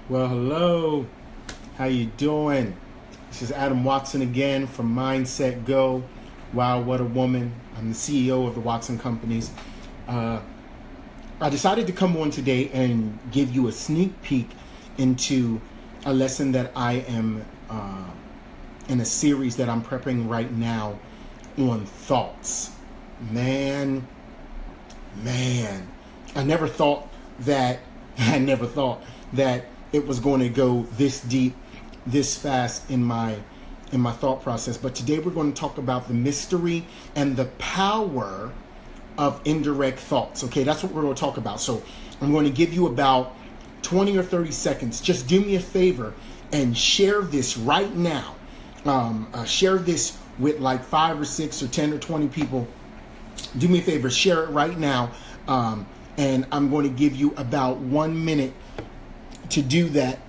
Well, hello. How you doing? This is Adam Watson again from Mindset Go. Wow, what a woman. I'm the CEO of the Watson Companies. I decided to come on today and give you a sneak peek into a lesson that I am in a series that I'm prepping right now on thoughts. Man, I never thought that it was going to go this deep, this fast in my thought process. But today we're going to talk about the mystery and the power of indirect thoughts. Okay, that's what we're going to talk about. So I'm going to give you about 20 or 30 seconds. Just do me a favor and share this right now. Share this with like 5 or 6 or 10 or 20 people. Do me a favor, share it right now. And I'm going to give you about 1 minute to do that.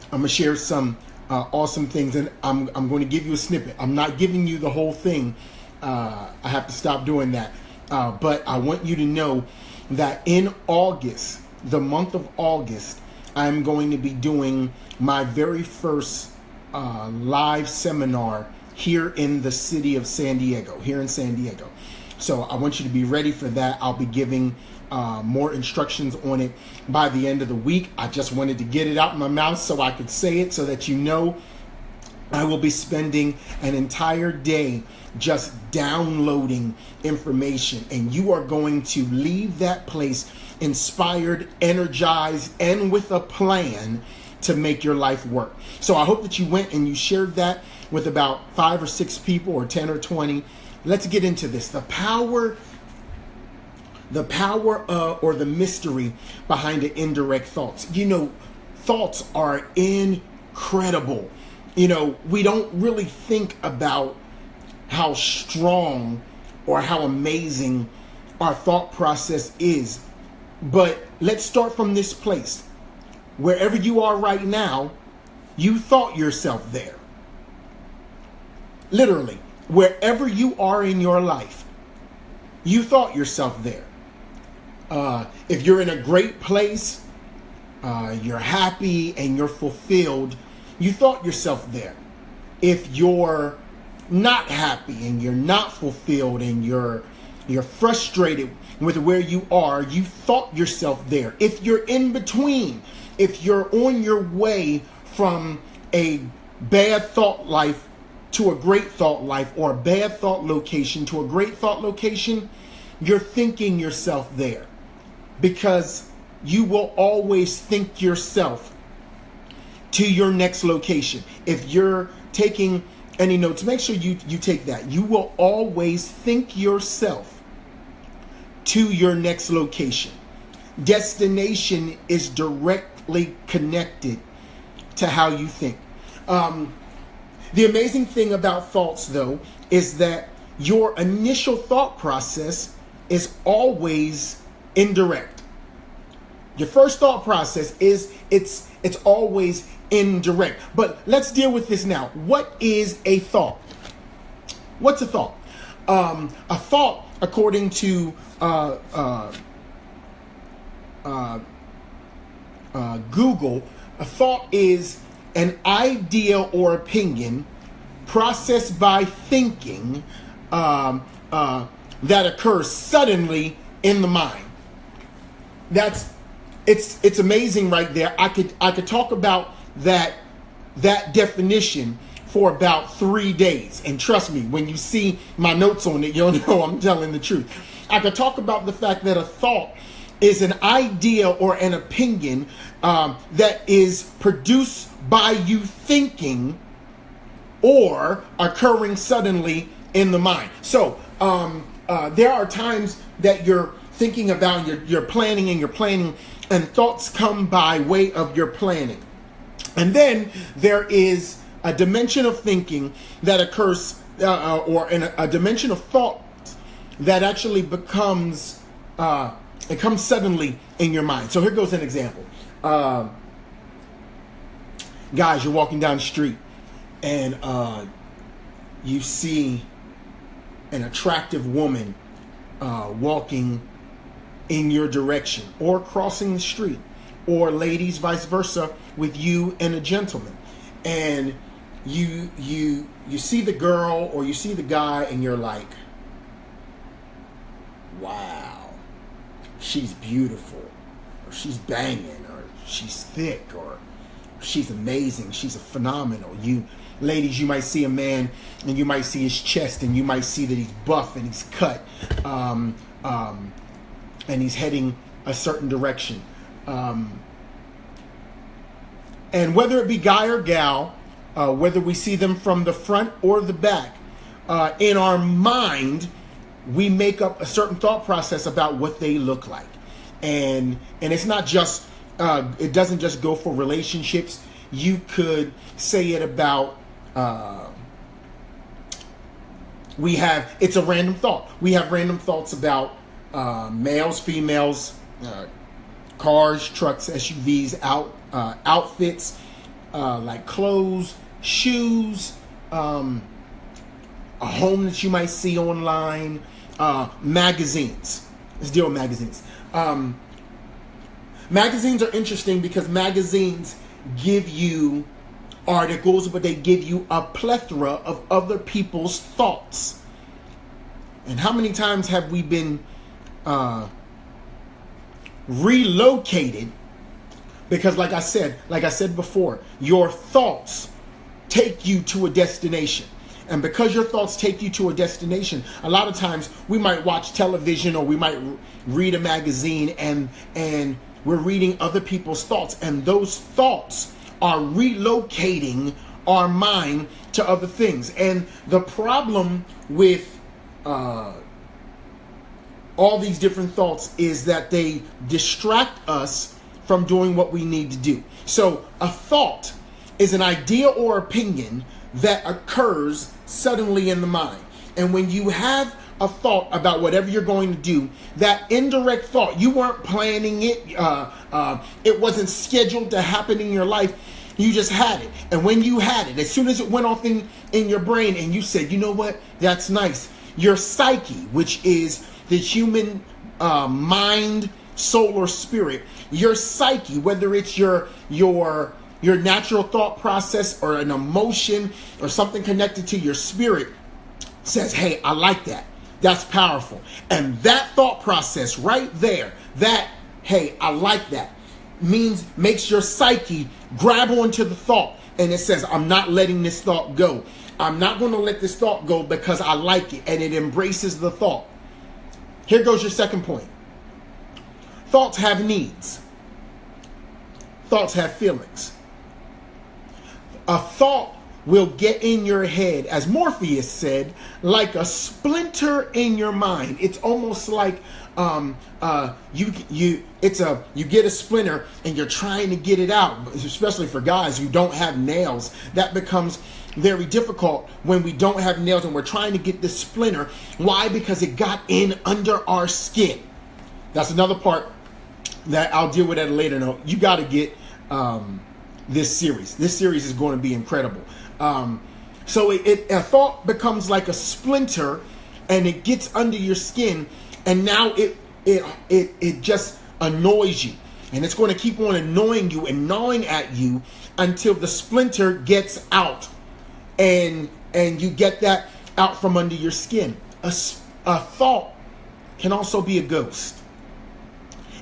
I'm going to share some awesome things, and I'm going to give you a snippet. I'm not giving you the whole thing. I have to stop doing that. But I want you to know that in August, the month of August, I'm going to be doing my very first live seminar here in the city of San Diego, here in San Diego. So I want you to be ready for that. I'll be giving more instructions on it by the end of the week. I just wanted to get it out my mouth so I could say it so that you know I will be spending an entire day just downloading information, and you are going to leave that place inspired, energized, and with a plan to make your life work. So I hope that you went and you shared that with about 5 or 6 people, or 10 or 20. Let's get into this. The power or the mystery behind the indirect thoughts. You know, thoughts are incredible. You know, we don't really think about how strong or how amazing our thought process is. But let's start from this place. Wherever you are right now, you thought yourself there. Literally, wherever you are in your life, you thought yourself there. If you're in a great place, you're happy and you're fulfilled, you thought yourself there. If you're not happy and you're not fulfilled and you're frustrated with where you are, you thought yourself there. If you're in between, if you're on your way from a bad thought life to a great thought life, or a bad thought location to a great thought location, you're thinking yourself there. Because you will always think yourself to your next location. If you're taking any notes, make sure you take that. You will always think yourself to your next location. Destination is directly connected to how you think. The amazing thing about thoughts, though, is that your initial thought process is always indirect. Your first thought process is it's always indirect. But let's deal with this now. What is a thought? What's a thought? A thought, according to Google, a thought is an idea or opinion processed by thinking that occurs suddenly in the mind. It's amazing right there. I could talk about that definition for about 3 days, and trust me, when you see my notes on it, you'll know I'm telling the truth. I could talk about the fact that a thought is an idea or an opinion that is produced by you thinking or occurring suddenly in the mind. So there are times that you're thinking about, you're planning, and thoughts come by way of your planning. And then there is a dimension of thinking that occurs, or a dimension of thought that actually becomes, it comes suddenly in your mind. So here goes an example. Guys, you're walking down the street and you see an attractive woman walking in your direction, or crossing the street, or ladies, vice versa, with you and a gentleman. And you see the girl or you see the guy and you're like, wow, she's beautiful, or she's banging, or she's thick, or she's amazing, she's a phenomenal. You ladies, you might see a man and you might see his chest and you might see that he's buff and he's cut, and he's heading a certain direction. And whether it be guy or gal, whether we see them from the front or the back, in our mind, we make up a certain thought process about what they look like. And it's not just, it doesn't just go for relationships. You could say it about, it's a random thought. We have random thoughts about males, females, cars, trucks, SUVs, outfits, like clothes, shoes, a home that you might see online, magazines. Let's deal with magazines. Magazines are interesting because magazines give you articles, but they give you a plethora of other people's thoughts. And how many times have we been relocated? Because like I said before, your thoughts take you to a destination. And because your thoughts take you to a destination, a lot of times we might watch television or we might read a magazine and we're reading other people's thoughts. And those thoughts are relocating our mind to other things. And the problem with all these different thoughts is that they distract us from doing what we need to do. So a thought is an idea or opinion that occurs suddenly in the mind. And when you have a thought about whatever you're going to do, that indirect thought, you weren't planning it, it wasn't scheduled to happen in your life, you just had it. And when you had it, as soon as it went off in your brain and you said, you know what, that's nice, your psyche, which is the human mind, soul, or spirit, your psyche, whether it's your natural thought process or an emotion or something connected to your spirit, says, hey, I like that. That's powerful. And that thought process right there, that, hey, I like that, makes your psyche grab onto the thought. And it says, I'm not letting this thought go. I'm not going to let this thought go because I like it. And it embraces the thought. Here goes your second point. Thoughts have needs. Thoughts have feelings. A thought will get in your head, as Morpheus said, like a splinter in your mind. It's almost like you get a splinter and you're trying to get it out, especially for guys who don't have nails. That becomes very difficult when we don't have nails and we're trying to get this splinter. Why? Because it got in under our skin. That's another part that I'll deal with at a later note. You got to get this series. This series is going to be incredible. So a thought becomes like a splinter and it gets under your skin, and now it just annoys you, and it's going to keep on annoying you and gnawing at you until the splinter gets out, and you get that out from under your skin. A thought can also be a ghost.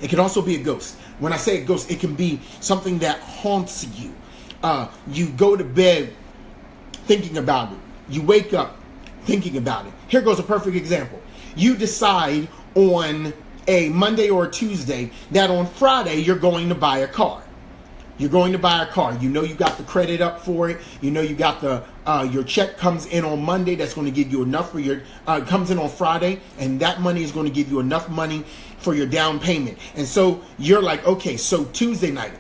It can also be a ghost. When I say a ghost, it can be something that haunts you. You go to bed thinking about it. You wake up thinking about it. Here goes a perfect example. You decide on a Monday or a Tuesday that on Friday you're going to buy a car. You're going to buy a car. You know you got the credit up for it. You know you got your check comes in on Monday. That's going to give you enough for your, comes in on Friday. And that money is going to give you enough money for your down payment. And so you're like, okay, so Tuesday night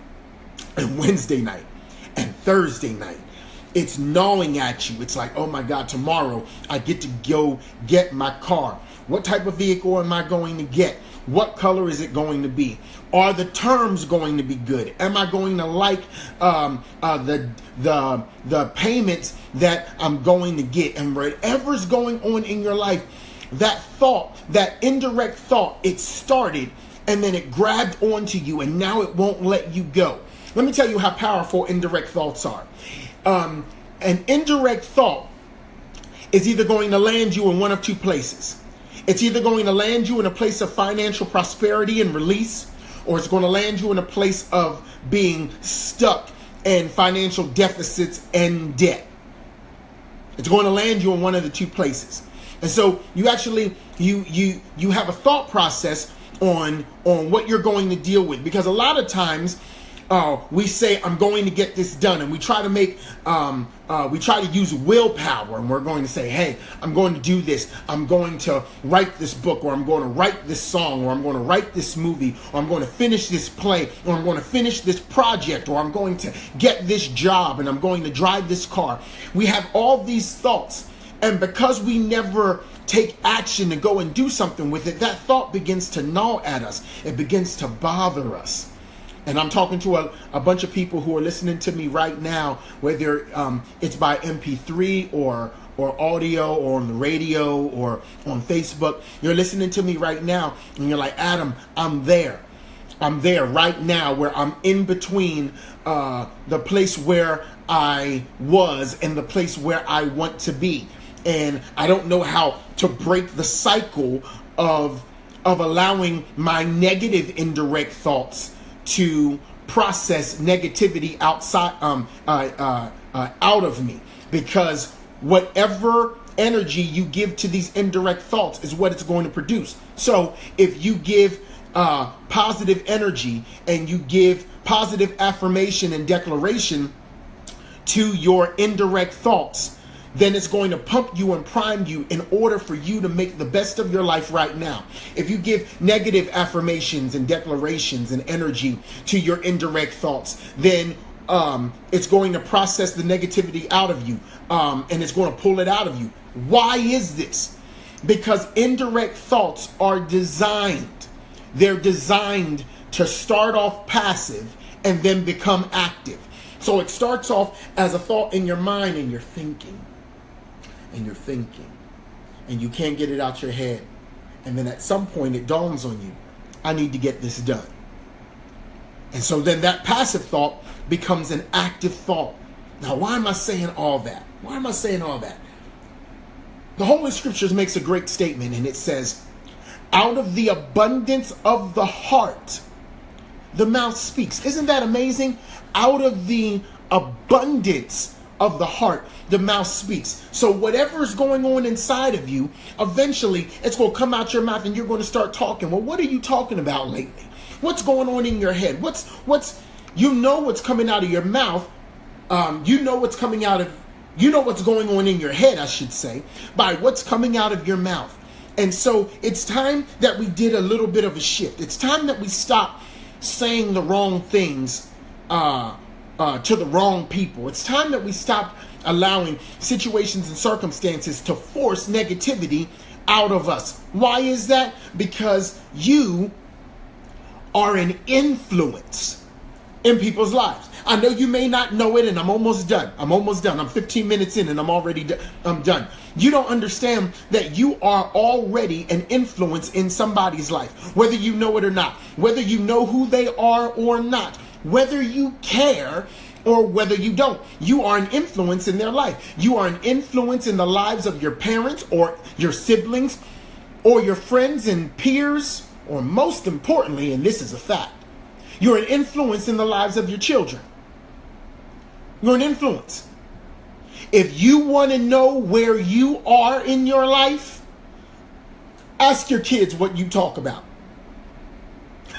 and Wednesday night and Thursday night, it's gnawing at you. It's like, oh my God, tomorrow I get to go get my car. What type of vehicle am I going to get? What color is it going to be? Are the terms going to be good? Am I going to like the payments that I'm going to get? And whatever's going on in your life, that thought, that indirect thought, it started and then it grabbed onto you, and now it won't let you go. Let me tell you how powerful indirect thoughts are. An indirect thought is either going to land you in one of two places. It's either going to land you in a place of financial prosperity and release, or it's going to land you in a place of being stuck in financial deficits and debt. It's going to land you in one of the two places. And so you actually, you have a thought process on what you're going to deal with. Because a lot of times we say, I'm going to get this done. And we try to we try to use willpower. And we're going to say, hey, I'm going to do this. I'm going to write this book, or I'm going to write this song, or I'm going to write this movie, or I'm going to finish this play, or I'm going to finish this project, or I'm going to get this job, and I'm going to drive this car. We have all these thoughts. And because we never take action to go and do something with it, that thought begins to gnaw at us. It begins to bother us. And I'm talking to a bunch of people who are listening to me right now, whether it's by MP3 or audio, or on the radio, or on Facebook. You're listening to me right now, and you're like, Adam, I'm there. I'm there right now, where I'm in between the place where I was and the place where I want to be. And I don't know how to break the cycle of allowing my negative indirect thoughts to process negativity outside out of me, because whatever energy you give to these indirect thoughts is what it's going to produce. So if you give positive energy, and you give positive affirmation and declaration to your indirect thoughts, then it's going to pump you and prime you in order for you to make the best of your life right now. If you give negative affirmations and declarations and energy to your indirect thoughts, then it's going to process the negativity out of you, and it's going to pull it out of you. Why is this? Because indirect thoughts are designed. They're designed to start off passive and then become active. So it starts off as a thought in your mind, and you're thinking. And you're thinking, and you can't get it out your head. And then at some point it dawns on you, I need to get this done. And so then that passive thought becomes an active thought. Now, why am I saying all that? Why am I saying all that? The Holy Scriptures makes a great statement, and it says, out of the abundance of the heart, the mouth speaks. Isn't that amazing? Out of the abundance of the heart, the mouth speaks. So whatever is going on inside of you, eventually it's going to come out your mouth, and you're going to start talking. Well, what are you talking about lately? What's going on in your head? What's coming out of your mouth. You know what's going on in your head, I should say, by what's coming out of your mouth. And so it's time that we did a little bit of a shift. It's time that we stop saying the wrong things to the wrong people. It's time that we stop allowing situations and circumstances to force negativity out of us. Why is that? Because you are an influence in people's lives. I know you may not know it, and I'm almost done. I'm 15 minutes in, and I'm done. You don't understand that you are already an influence in somebody's life, whether you know it or not, whether you know who they are or not, whether you care or whether you don't. You are an influence in their life. You are an influence in the lives of your parents or your siblings or your friends and peers, or most importantly, and this is a fact, you're an influence in the lives of your children. You're an influence. If you want to know where you are in your life, ask your kids what you talk about.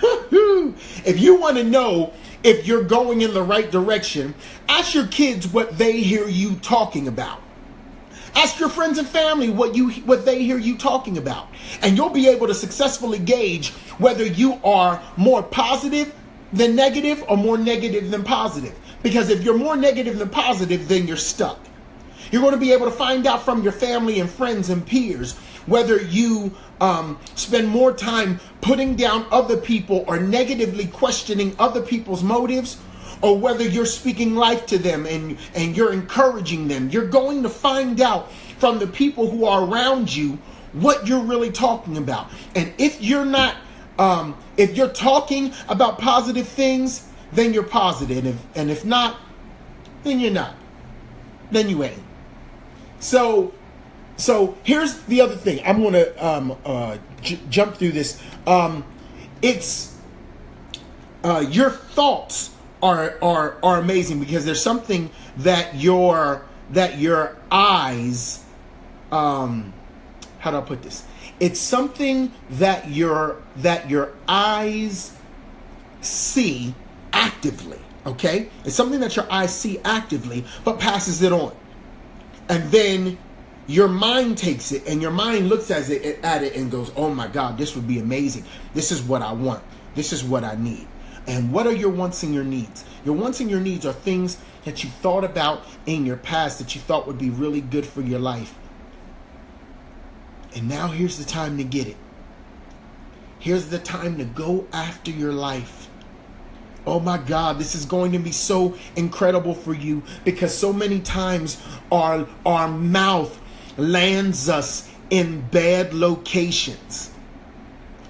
If you want to know if you're going in the right direction, ask your kids what they hear you talking about. Ask your friends and family what they hear you talking about. And you'll be able to successfully gauge whether you are more positive than negative or more negative than positive. Because if you're more negative than positive, then you're stuck. You're going to be able to find out from your family and friends and peers whether you spend more time putting down other people or negatively questioning other people's motives, or whether you're speaking life to them and you're encouraging them. You're going to find out from the people who are around you what you're really talking about. And if you're not If you're talking about positive things, then you're positive. And if not, then you're not. Then you ain't. So here's the other thing. I'm going to jump through this. It's your thoughts are amazing, because there's something that your eyes, how do I put this? It's something that your eyes see actively. Okay, it's something that your eyes see actively, but passes it on, and then your mind takes it, and your mind looks at it and goes, "Oh my God, this would be amazing. This is what I want. This is what I need." And what are your wants and your needs? Your wants and your needs are things that you thought about in your past that you thought would be really good for your life. And now here's the time to get it. Here's the time to go after your life. Oh my God, this is going to be so incredible for you, because so many times our mouth lands us in bad locations.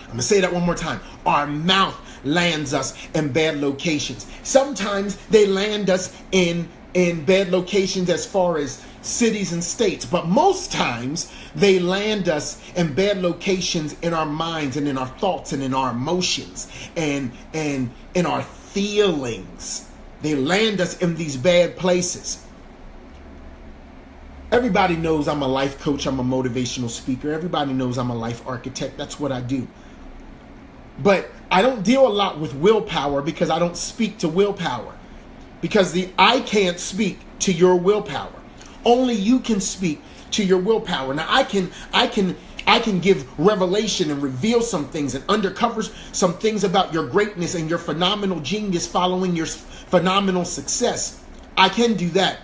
I'm going to say that one more time. Our mouth lands us in bad locations. Sometimes they land us in bad locations as far as cities and states, but most times they land us in bad locations in our minds and in our thoughts and in our emotions and in our feelings. They land us in these bad places. Everybody knows I'm a life coach. I'm a motivational speaker. Everybody knows I'm a life architect. That's what I do. But I don't deal a lot with willpower, because I don't speak to willpower, because I can't speak to your willpower. Only you can speak to your willpower. Now I can give revelation and reveal some things and uncover some things about your greatness and your phenomenal genius following your phenomenal success. I can do that.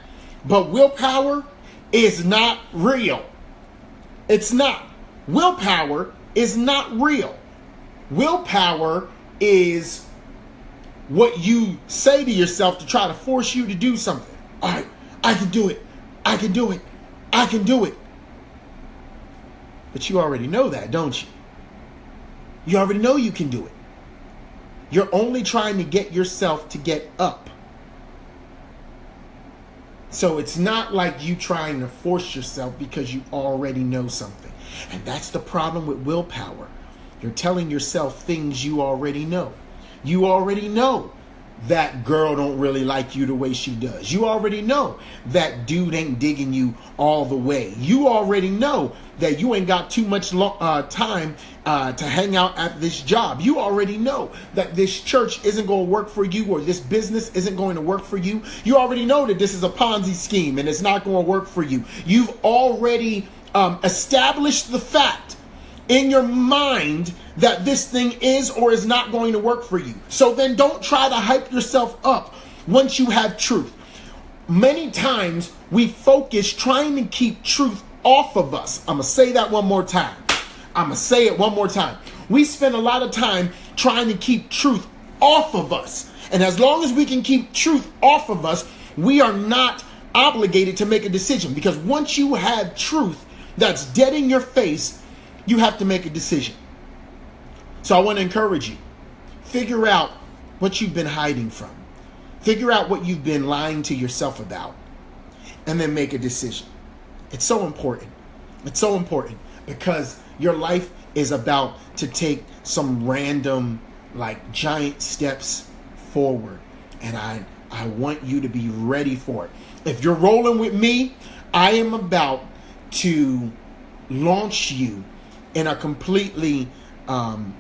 But willpower is not real. It's not. Willpower is not real. Willpower is what you say to yourself to try to force you to do something. All right, I can do it. I can do it. I can do it. But you already know that, don't you? You already know you can do it. You're only trying to get yourself to get up. So it's not like you trying to force yourself, because you already know something. And that's the problem with willpower. You're telling yourself things you already know. You already know that girl don't really like you the way she does. You already know that dude ain't digging you all the way. You already know that you ain't got too much time to hang out at this job. You already know that this church isn't going to work for you, or this business isn't going to work for you. You already know that this is a Ponzi scheme and it's not going to work for you. You've already established the fact in your mind that this thing is or is not going to work for you. So then don't try to hype yourself up once you have truth. Many times we focus trying to keep truth off of us. I'm going to say that one more time. I'm going to say it one more time. We spend a lot of time trying to keep truth off of us. And as long as we can keep truth off of us, we are not obligated to make a decision. Because once you have truth that's dead in your face, you have to make a decision. So I want to encourage you. Figure out what you've been hiding from. Figure out what you've been lying to yourself about. And then make a decision. It's so important. It's so important, because your life is about to take some random, like, giant steps forward. And I want you to be ready for it. If you're rolling with me, I am about to launch you in a completely I'm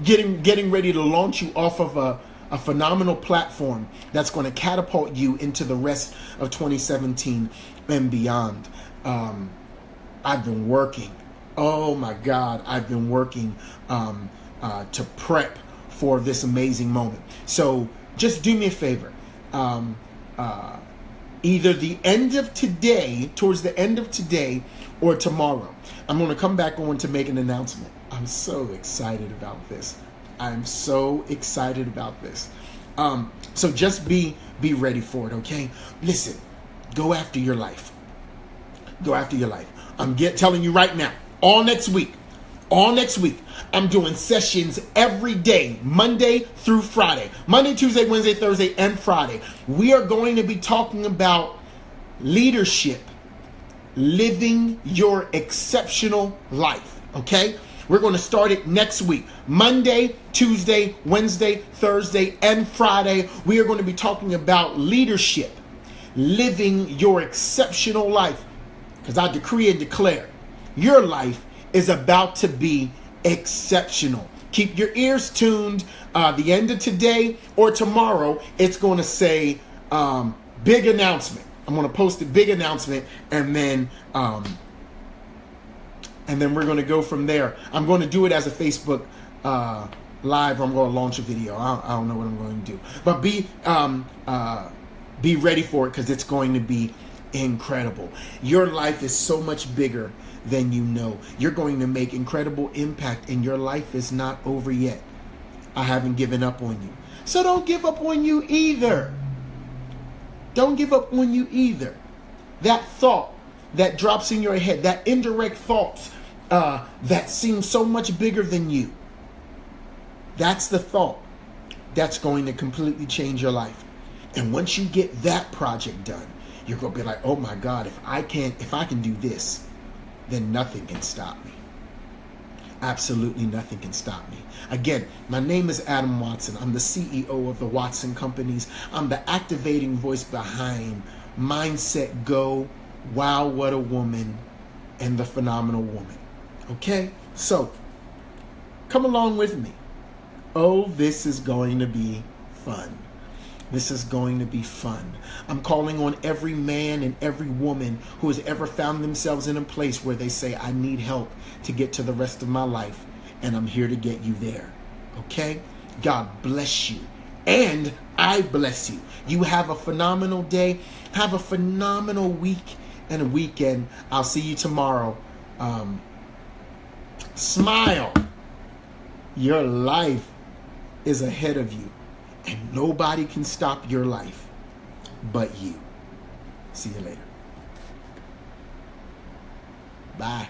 getting ready to launch you off of a phenomenal platform that's going to catapult you into the rest of 2017 and beyond. I've been working. Oh my God, I've been working to prep for this amazing moment. So just do me a favor. Either the end of today, towards the end of today, or tomorrow, I'm going to come back on to make an announcement. I'm so excited about this. I'm so excited about this. So just be ready for it, okay? Listen, go after your life. Go after your life. I'm telling you right now, All next week. All next week. I'm doing sessions every day, Monday through Friday. Monday, Tuesday, Wednesday, Thursday, and Friday. We are going to be talking about leadership, living your exceptional life. Okay? We're going to start it next week. Monday, Tuesday, Wednesday, Thursday, and Friday. We are going to be talking about leadership, living your exceptional life. Because I decree and declare, your life is about to be exceptional. Keep your ears tuned. The end of today or tomorrow, it's going to say big announcement. I'm going to post a big announcement, and then we're going to go from there. I'm going to do it as a Facebook live. I'm going to launch a video. I don't know what I'm going to do, but be ready for it, because it's going to be incredible. Your life is so much bigger than you know. You're going to make incredible impact, and your life is not over yet. I haven't given up on you. So don't give up on you either. Don't give up on you either. That thought that drops in your head, that indirect thoughts that seem so much bigger than you, that's the thought that's going to completely change your life. And once you get that project done, you're going to be like, oh my God, if I can do this, then nothing can stop me. Absolutely nothing can stop me. Again, my name is Adam Watson. I'm the CEO of the Watson Companies. I'm the activating voice behind Mindset Go, Wow, What a Woman, and The Phenomenal Woman. Okay? So, come along with me. Oh, this is going to be fun. This is going to be fun. I'm calling on every man and every woman who has ever found themselves in a place where they say, I need help to get to the rest of my life, and I'm here to get you there. Okay? God bless you. And I bless you. You have a phenomenal day. Have a phenomenal week and a weekend. I'll see you tomorrow. Smile. Your life is ahead of you. And nobody can stop your life but you. See you later. Bye.